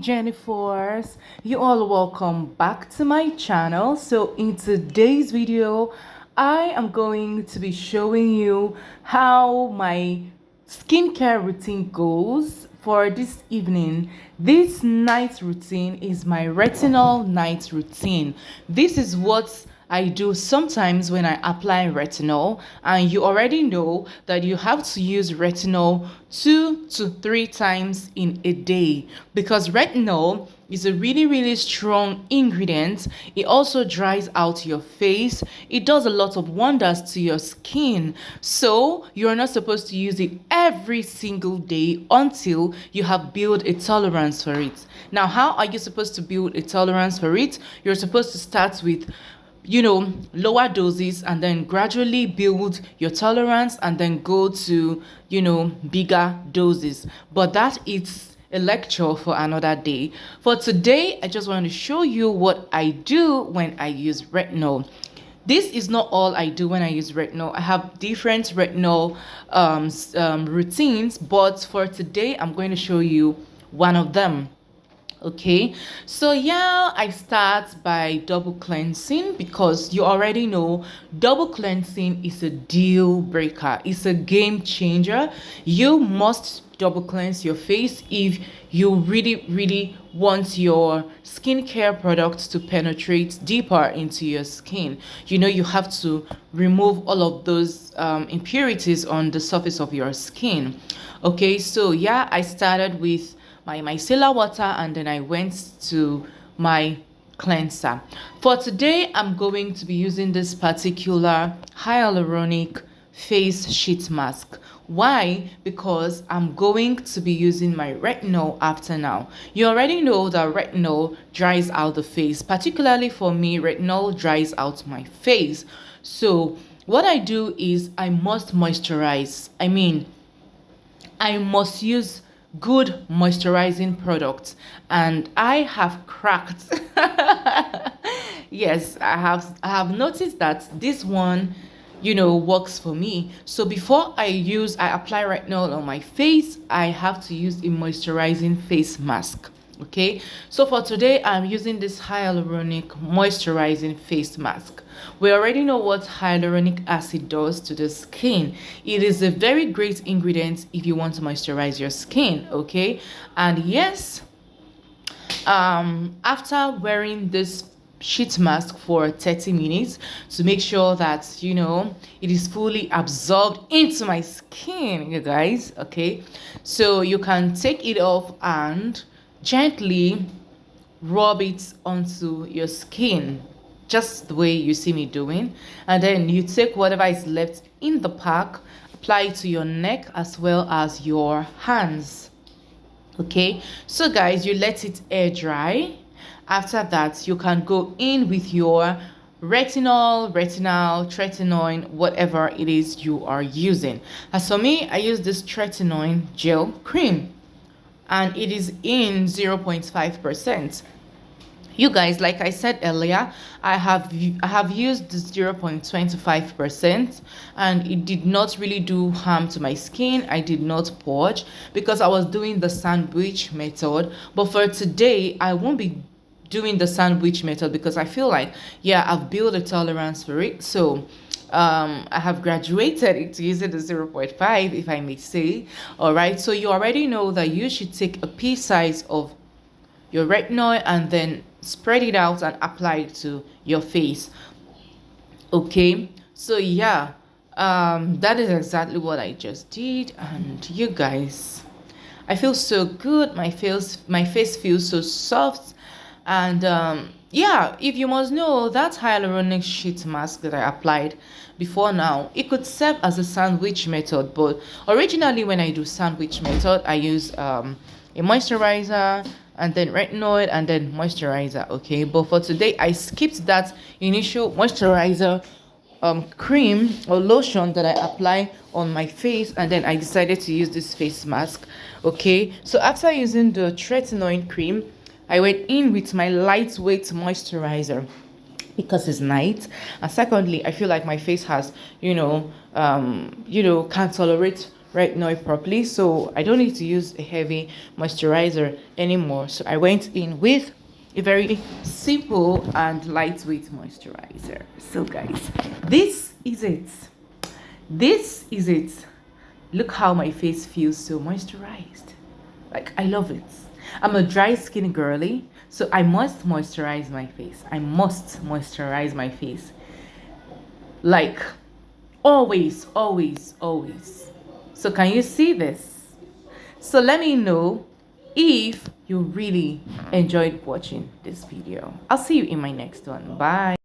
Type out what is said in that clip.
Jennifers, you all welcome back to my channel. So in today's video I am going to be showing you how my skincare routine goes for this evening. This night routine is my retinol night routine. This is what I do sometimes when I apply retinol, and you already know that you have to use retinol 2 to 3 times in a day because retinol is a really strong ingredient. It also dries out your face. It does a lot of wonders to your skin. So you're not supposed to use it every single day until you have built a tolerance for it. Now, how are you supposed to build a tolerance for it? You're supposed to start with lower doses and then gradually build your tolerance and then go to bigger doses. But that is a lecture for another day. For today, I just want to show you what I do when I use retinol. This is not all I do when I use retinol. I have different retinol routines, but for today I'm going to show you one of them. Okay, so yeah, I start by double cleansing because you already know double cleansing is a deal breaker. It's a game changer. You must double cleanse your face if you really want your skincare products to penetrate deeper into your skin. You have to remove all of those impurities on the surface of your skin. Okay, so yeah, I started with my micellar water and then I went to my cleanser. For today, I'm going to be using this particular hyaluronic face sheet mask. Why? Because I'm going to be using my retinol after now. You already know that retinol dries out the face. Particularly for me, retinol dries out my face. So what I do is I must moisturize. I must use good moisturizing products, and I have cracked yes, I have noticed that this one works for me. So before I apply retinol on my face, I have to use a moisturizing face mask. Okay, so for today I'm using this hyaluronic moisturizing face mask. We already know what hyaluronic acid does to the skin. It is a very great ingredient if you want to moisturize your skin. Okay, and yes, after wearing this sheet mask for 30 minutes to make sure that it is fully absorbed into my skin, you guys. Okay, so you can take it off and gently rub it onto your skin, just the way you see me doing, and then you take whatever is left in the pack, apply it to your neck as well as your hands. Okay, so guys, you let it air dry. After that, you can go in with your retinol, tretinoin, whatever it is you are using. As for me, I use this tretinoin gel cream, and it is in 0.5%. You guys, like I said earlier, I have used the 0.25%, and it did not really do harm to my skin. I did not purge because I was doing the sandwich method. But for today, I won't be doing the sandwich method because I feel like, yeah, I've built a tolerance for it. So I have graduated into using the 0.5, if I may say. All right, so you already know that you should take a pea size of your retinol and then spread it out and apply it to your face. Okay, so yeah, that is exactly what I just did. And you guys, I feel so good. My face feels so soft. And yeah, if you must know, that hyaluronic sheet mask that I applied before now, it could serve as a sandwich method. But originally when I do sandwich method, I use a moisturizer and then retinol and then moisturizer. Okay, but for today I skipped that initial moisturizer cream or lotion that I apply on my face, and then I decided to use this face mask. Okay, so after using the tretinoin cream, I went in with my lightweight moisturizer because it's night, and secondly, I feel like my face has can tolerate right now properly, so I don't need to use a heavy moisturizer anymore. So I went in with a very simple and lightweight moisturizer. So guys, this is it. This is it. Look how my face feels so moisturized. Like, I love it. I'm a dry skin girly, so I must moisturize my face. I must moisturize my face. Like, always, always, always. So can you see this? So let me know if you really enjoyed watching this video. I'll see you in my next one. Bye.